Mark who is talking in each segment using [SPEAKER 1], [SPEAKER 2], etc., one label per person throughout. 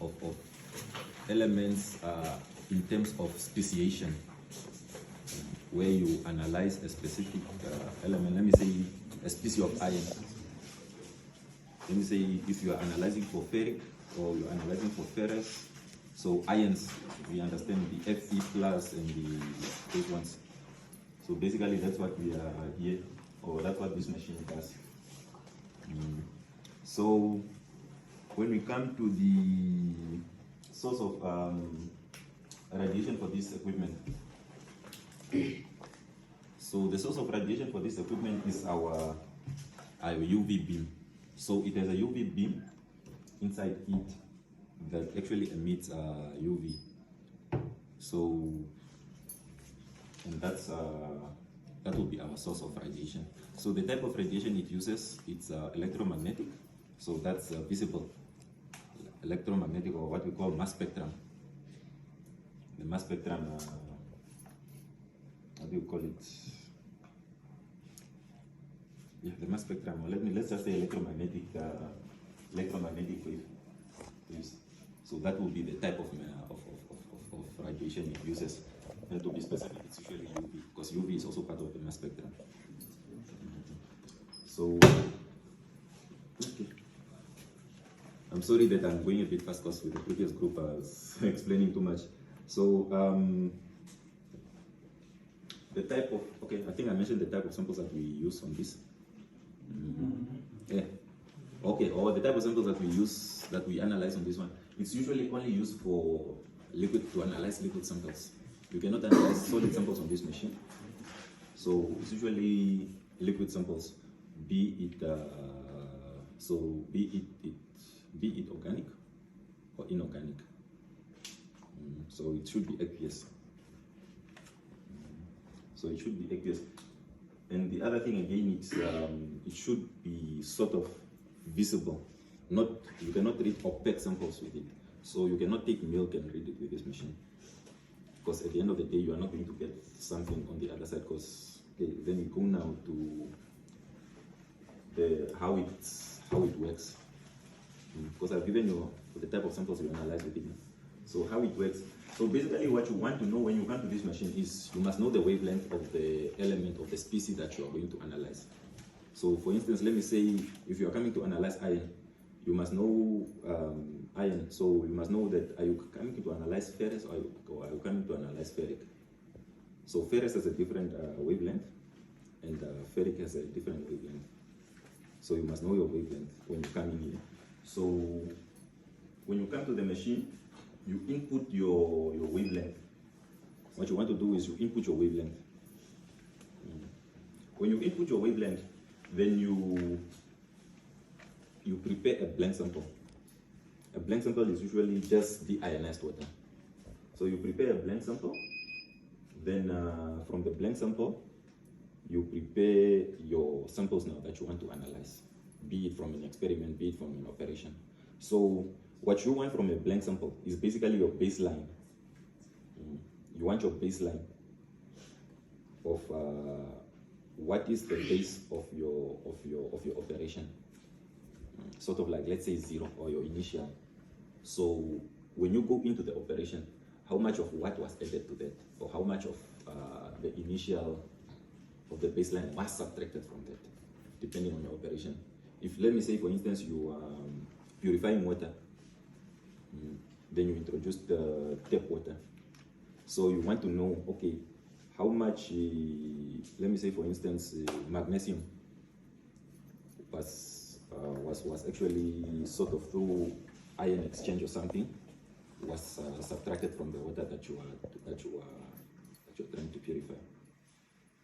[SPEAKER 1] of elements in terms of speciation, where you analyze a specific element. Let me say a species of iron. Let me say if you are analyzing for ferric or you're analyzing for ferrous. So ions, we understand the Fe plus and those ones. So basically that's what we are here, or that's what this machine does. So when we come to the source of radiation for this equipment, so the source of radiation for this equipment is our UV beam. So it has a UV beam inside it that actually emits UV. So, and that will be our source of radiation. So the type of radiation it uses, it's electromagnetic. So that's visible electromagnetic, or what we call mass spectrum. The mass spectrum, how do you call it? Yeah, the mass spectrum. Let's just say electromagnetic wave. Yes. So that will be the type of radiation it uses. And to be specific, it's usually UV, because UV is also part of the mass spectrum. So, okay. I'm sorry that I'm going a bit fast, because with the previous group I was explaining too much. So, the type of, okay, I think I mentioned the type of samples that we use on this. Yeah. Okay, or the type of samples that we use, that we analyze on this one, it's usually only used for liquid, to analyze liquid samples. You cannot analyze solid samples on this machine. So it's usually liquid samples, be it organic or inorganic. So it should be aqueous. So it should be aqueous. And the other thing again, it's it should be sort of visible. You cannot read opaque samples with it. So you cannot take milk and read it with this machine, because at the end of the day you are not going to get something on the other side. Because then we go now to the how it works, because I've given you the type of samples you analyze with it. So how it works. So basically what you want to know when you come to this machine is you must know the wavelength of the element, of the species that you are going to analyze. So for instance, let me say if you are coming to analyze iron, you must know iron. So you must know that are you coming to analyze ferrous, or are you coming to analyze ferric? So ferrous has a different wavelength, and ferric has a different wavelength. So you must know your wavelength when you come in here. So when you come to the machine, you input your wavelength. What you want to do is you input your wavelength. When you input your wavelength, then you prepare a blank sample. A blank sample is usually just deionized water. So you prepare a blank sample, then from the blank sample, you prepare your samples now that you want to analyze, be it from an experiment, be it from an operation. So what you want from a blank sample is basically your baseline. You want your baseline of what is the base of your operation. Sort of like, let's say 0, or your initial. So when you go into the operation, how much of what was added to that, or how much of the initial of the baseline was subtracted from that, depending on your operation. If, let me say, for instance, you are purifying water, then you introduce the tap water. So you want to know, okay, how much, let me say, for instance, magnesium was actually sort of through ion exchange or something, was subtracted from the water that you're trying to purify.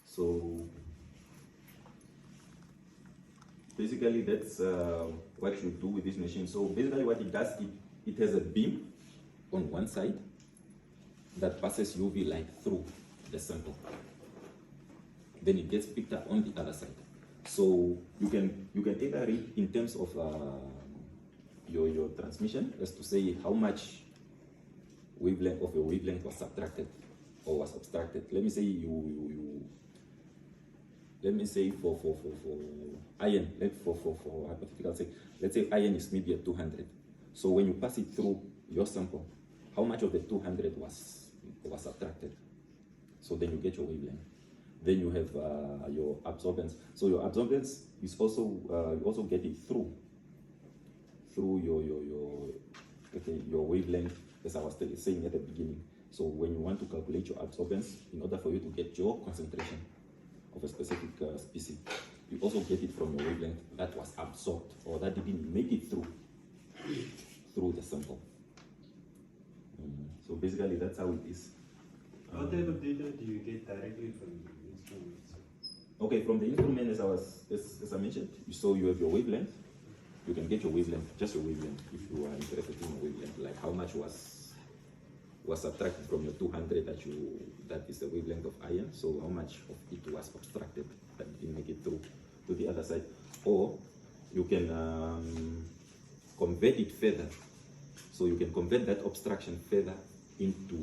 [SPEAKER 1] So basically that's what you do with this machine. So basically what it does, it has a beam on one side that passes UV light through the sample. Then it gets picked up on the other side. So you can either read in terms of your transmission, as to say how much wavelength of your wavelength was subtracted or was abstracted. Let me say let me say for iron, for hypothetical sake, let's say iron is maybe at 200. So when you pass it through your sample, how much of the 200 was subtracted. So then you get your wavelength. Then you have your absorbance. So your absorbance is also you also get it through your wavelength, as I was saying at the beginning. So when you want to calculate your absorbance, in order for you to get your concentration of a specific species, you also get it from your wavelength that was absorbed or that didn't make it through the sample. So basically that's how it is.
[SPEAKER 2] What type of data do you get directly from the instruments?
[SPEAKER 1] Okay, from the instrument, as I mentioned, so you have your wavelength. You can get your wavelength, just your wavelength, if you are interested in your wavelength, like how much was subtracted from your 200 that is the wavelength of iron. So how much of it was abstracted that didn't make it through to the other side, or you can convert it further. So you can convert that abstraction further into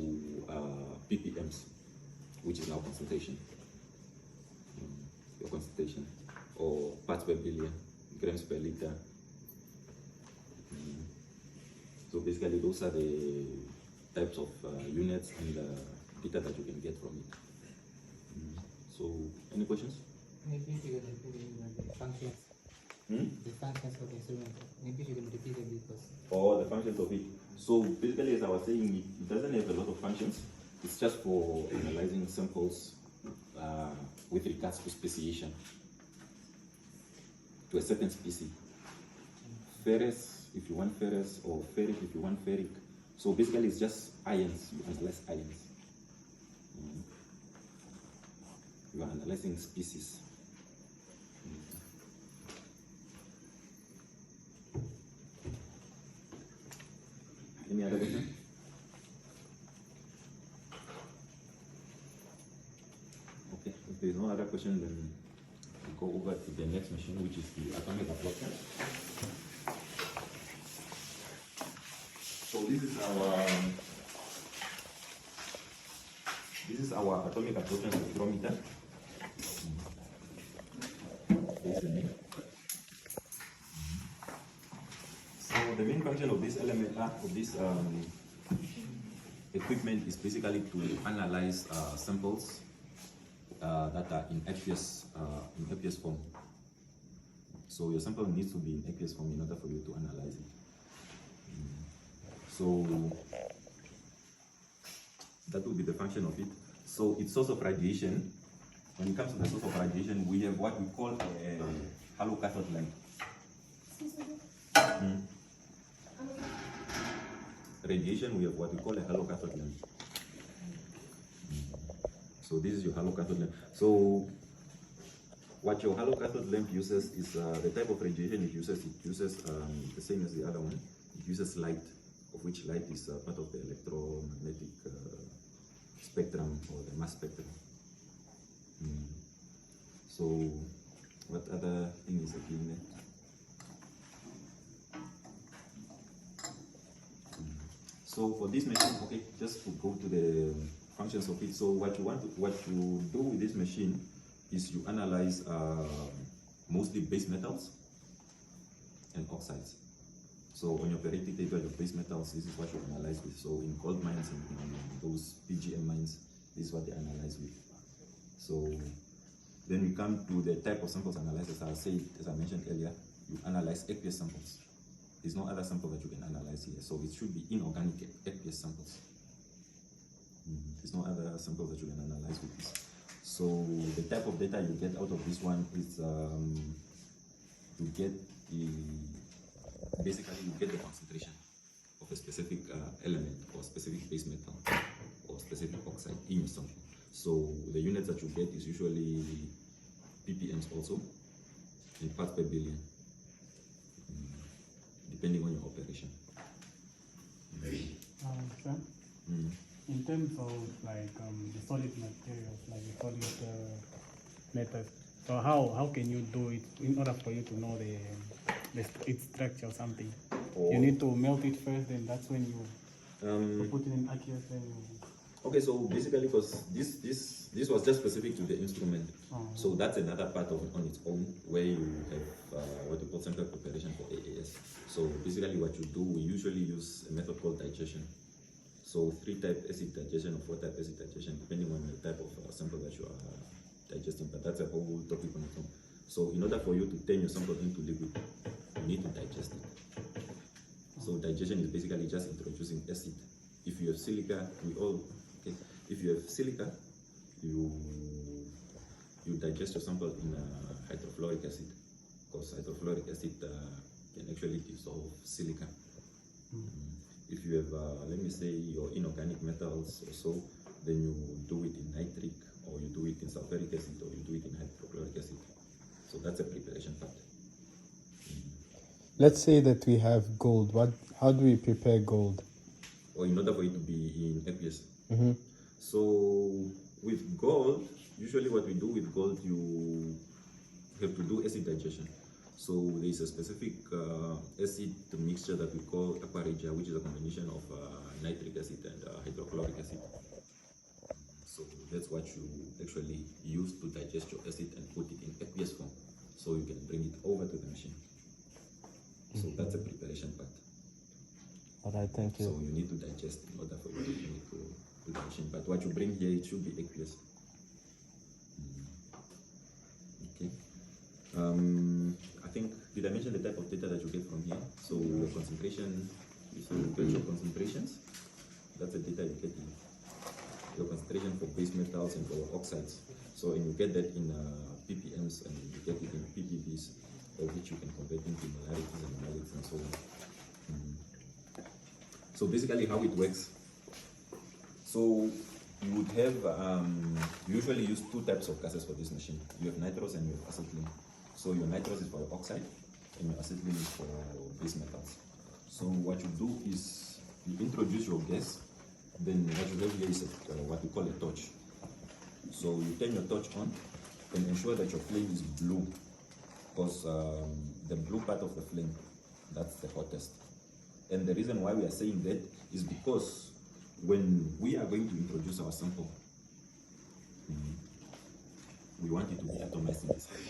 [SPEAKER 1] ppms, which is now concentration. Your concentration, or parts per billion, grams per liter. So basically those are the types of units and data that you can get from it. So any questions?
[SPEAKER 3] Maybe you can repeat the functions. The functions of the instrument. Maybe you can repeat it because.
[SPEAKER 1] Or the functions of it. So basically, as I was saying, it doesn't have a lot of functions. It's just for analyzing samples with regards to speciation to a certain species. Ferrous, if you want ferrous, or ferric, if you want ferric. So basically, it's just ions. You analyze ions. You are analyzing species. Any other question? Okay, if there is no other question, then we go over to the next machine, which is the atomic absorption. So this is our atomic absorption spectrometer. So the main function of this element, of this equipment, is basically to analyze samples that are in aqueous form. So your sample needs to be in aqueous form in order for you to analyze it. So that will be the function of it. So its source of radiation, when it comes to the source of radiation, we have what we call a hollow cathode lamp. Radiation, we have what we call a hollow cathode lamp. So this is your hollow cathode lamp. So what your hollow cathode lamp uses is the type of radiation it uses. It uses the same as the other one. It uses light, of which light is part of the electromagnetic spectrum, or the mass spectrum. So what other thing is appearing there? So for this machine, okay, just to go to the functions of it. So what you do with this machine is you analyze mostly base metals and oxides. So on your periodic table of base metals, this is what you analyze with. So in gold mines and those PGM mines, this is what they analyze with. So then we come to the type of samples analyzed. As I mentioned earlier, you analyze aqueous samples. There's no other sample that you can analyze here. So it should be inorganic aqueous samples. There's no other sample that you can analyze with this. So the type of data you get out of this one is you get basically you get the concentration of a specific element or specific base metal or specific oxide in your sample. So the units that you get is usually ppms also, in parts per billion, depending on your operation.
[SPEAKER 4] Sir, in terms of like the solid materials, like the solid metals, so how can you do it in order for you to know its structure or something? You need to melt it first, and that's when you put it in aqueous. Then
[SPEAKER 1] Okay, so basically, because this was just specific to the instrument, so that's another part of it on its own where you have what we call sample preparation for AAS. So basically, what you do, we usually use a method called digestion. So 3-type acid digestion or 4-type acid digestion, depending on the type of sample that you are digesting. But that's a whole topic on its own. So in order for you to turn your sample into liquid, you need to digest it. So digestion is basically just introducing acid. If you have silica, if you have silica, you digest your sample in hydrofluoric acid, because hydrofluoric acid can actually dissolve silica. If you have, let me say, your inorganic metals or so, then you do it in nitric, or you do it in sulfuric acid, or you do it in hydrochloric acid. So that's a preparation part.
[SPEAKER 5] Let's say that we have gold. How do we prepare gold?
[SPEAKER 1] Or in order for it to be in aqueous.
[SPEAKER 5] Mm-hmm.
[SPEAKER 1] So with gold, usually what we do with gold, you have to do acid digestion. So there is a specific acid mixture that we call aquaregia, which is a combination of nitric acid and hydrochloric acid. So that's what you actually use to digest your acid and put it in aqueous form, so you can bring it over to the machine. So that's a preparation part.
[SPEAKER 5] All right, thank you.
[SPEAKER 1] So you need to digest in order for you to bring it to the machine. But what you bring here, it should be aqueous. Okay. I think, did I mention the type of data that you get from here? So your concentration, so you get your concentrations. That's the data you get in your concentration for base metals and for oxides. So and you get that in ppms, and you get it in ppbs, which you can convert into molarities and moles and so on. So basically how it works, so you would have, usually use 2 types of gases for this machine. You have nitrous and you have acetylene. So your nitrous is for your oxide and your acetylene is for base metals. So what you do is you introduce your gas, then what you have here is what we call a torch. So you turn your torch on and ensure that your flame is blue, because the blue part of the flame, that's the hottest. And the reason why we are saying that is because when we are going to introduce our sample, we want it to be atomized in this way.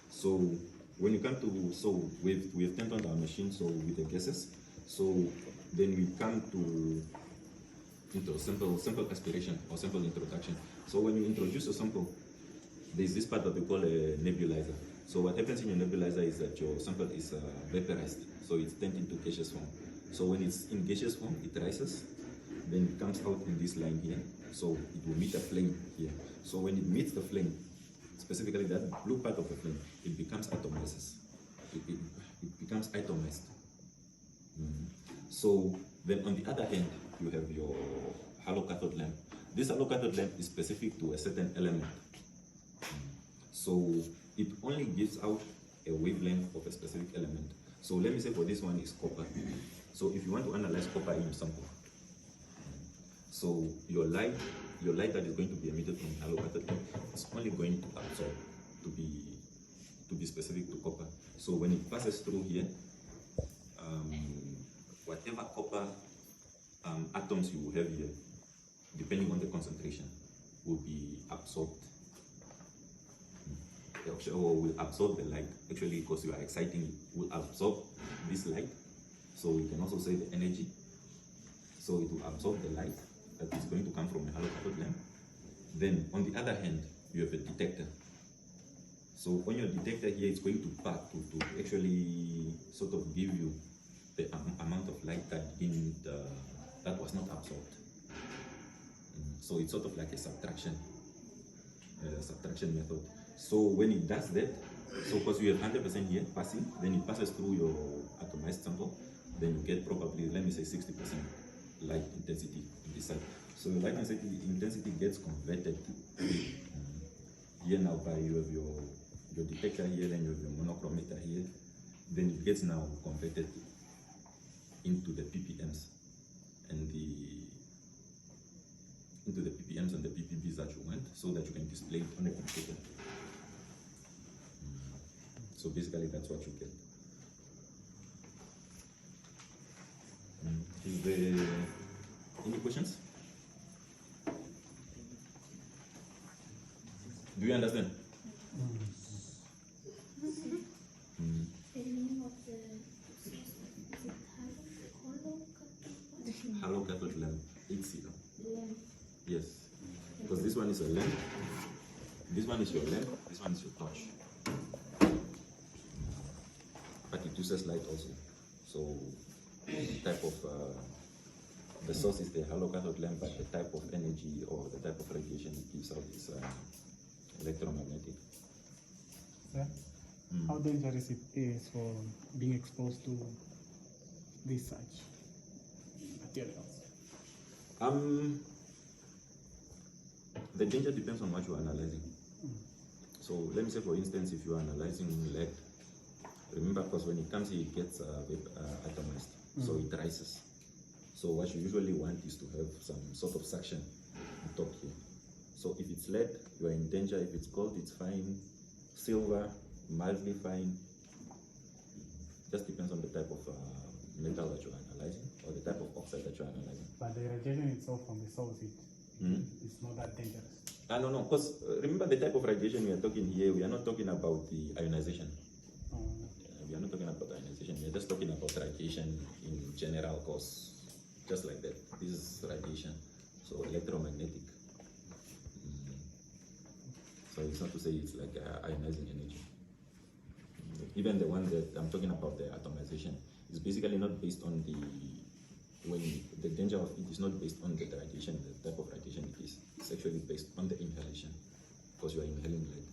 [SPEAKER 1] So when you come to, so we have turned on our machine, so with the gases, so then we come into sample aspiration or sample introduction. So when you introduce a sample, there's this part that we call a nebulizer. So what happens in your nebulizer is that your sample is vaporized, so it's turned into gaseous form. So when it's in gaseous form, it rises, then it comes out in this line here. So it will meet a flame here. So when it meets the flame, specifically that blue part of the flame, it becomes atomized. It becomes atomized. So then on the other hand, you have your halocathode lamp. This halocathode lamp is specific to a certain element. So it only gives out a wavelength of a specific element. So let me say for this one is copper. So if you want to analyze copper in your sample, so your light that is going to be emitted from halocathode lamp is only going to absorb to be specific to copper. So when it passes through here, whatever copper atoms you have here, depending on the concentration, will be absorbed. Or will absorb the light, actually, because you are exciting it, will absorb this light. So you can also say the energy. So it will absorb the light that is going to come from a halocathode lamp. Then on the other hand, you have a detector. So on your detector here, it's going to actually sort of give you the amount of light that was not absorbed. So it's sort of like a subtraction method. So when it does that, so because you have 100% here passing, then it passes through your atomized sample, then you get probably, let me say, 60% light intensity in this side. So your light intensity gets converted here now by you have your detector here, then you have your monochromator here, then it gets now converted into the ppms and the ppbs that you want, so that you can display it on a computer. So basically that's what you get. questions? Do you understand?
[SPEAKER 6] The name of the source is it
[SPEAKER 1] Hollow cathode lamp, HCl.
[SPEAKER 6] lamp?
[SPEAKER 1] Yes. Because this one is a lamp, this one is your lamp, this one is your torch. But it uses light also. So the type of the source is the hollow cathode lamp, but the type of energy or the type of radiation it gives out is electromagnetic.
[SPEAKER 4] Sir, how dangerous it is for being exposed to these such materials?
[SPEAKER 1] The danger depends on what you are analyzing. So let me say, for instance, if you are analyzing lead, remember, because when it comes here, it gets atomized, so it rises. So what you usually want is to have some sort of suction on top here. So if it's lead, you are in danger. If it's gold, it's fine. Silver, mildly fine. Just depends on the type of metal that you are analyzing or the type of oxide that you are analyzing.
[SPEAKER 4] But the radiation itself from the source, it's not that dangerous.
[SPEAKER 1] No, because remember the type of radiation we are talking here, we are not talking about the ionization. We are not talking about ionization, we are just talking about radiation in general, cause just like that. This is radiation, so electromagnetic. So it's not to say it's like ionizing energy. Even the one that I'm talking about, the atomization, is basically not based on the danger of it is not based on the radiation, the type of radiation it is. It's actually based on the inhalation, because you are inhaling lead.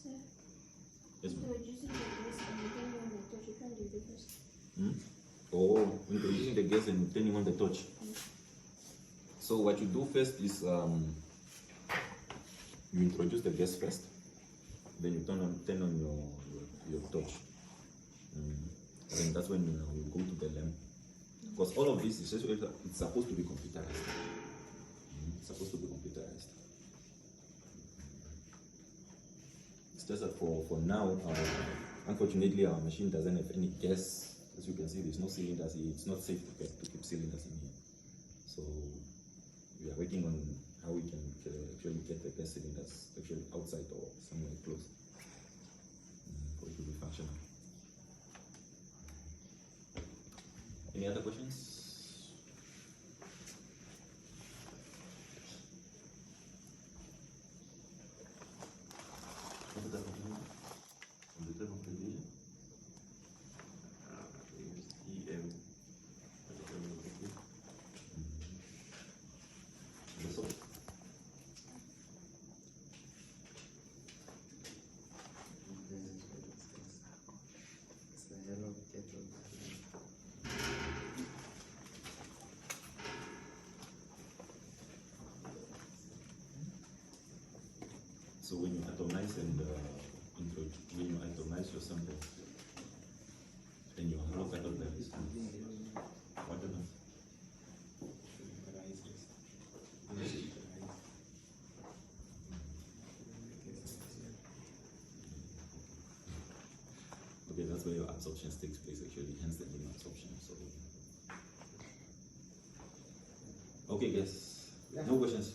[SPEAKER 6] Sir,
[SPEAKER 1] Yes, ma'am.
[SPEAKER 6] introducing the gas and turning on the torch, you can do the first.
[SPEAKER 1] Oh, introducing the gas and turning on the torch. So what you do first is you introduce the gas first, then you turn on your torch. Then that's when you go to the lamp. Because all of this is it's supposed to be computerized. It's supposed to be computerized. It's just that for now, unfortunately, our machine doesn't have any gas. As you can see, there's no cylinders here. It's not safe to keep cylinders in here. So we are working on how we can actually get the gas cylinders actually outside or somewhere close for it to be functional. Any other questions? What is that on the type of radiation? EM. The source.
[SPEAKER 2] It's the yellow cathode.
[SPEAKER 1] So when you atomize and when you atomize your sample and your hollow cathode lamp is what happens? Okay, that's where your absorption takes place actually, hence the name absorption. So okay, guys, no questions.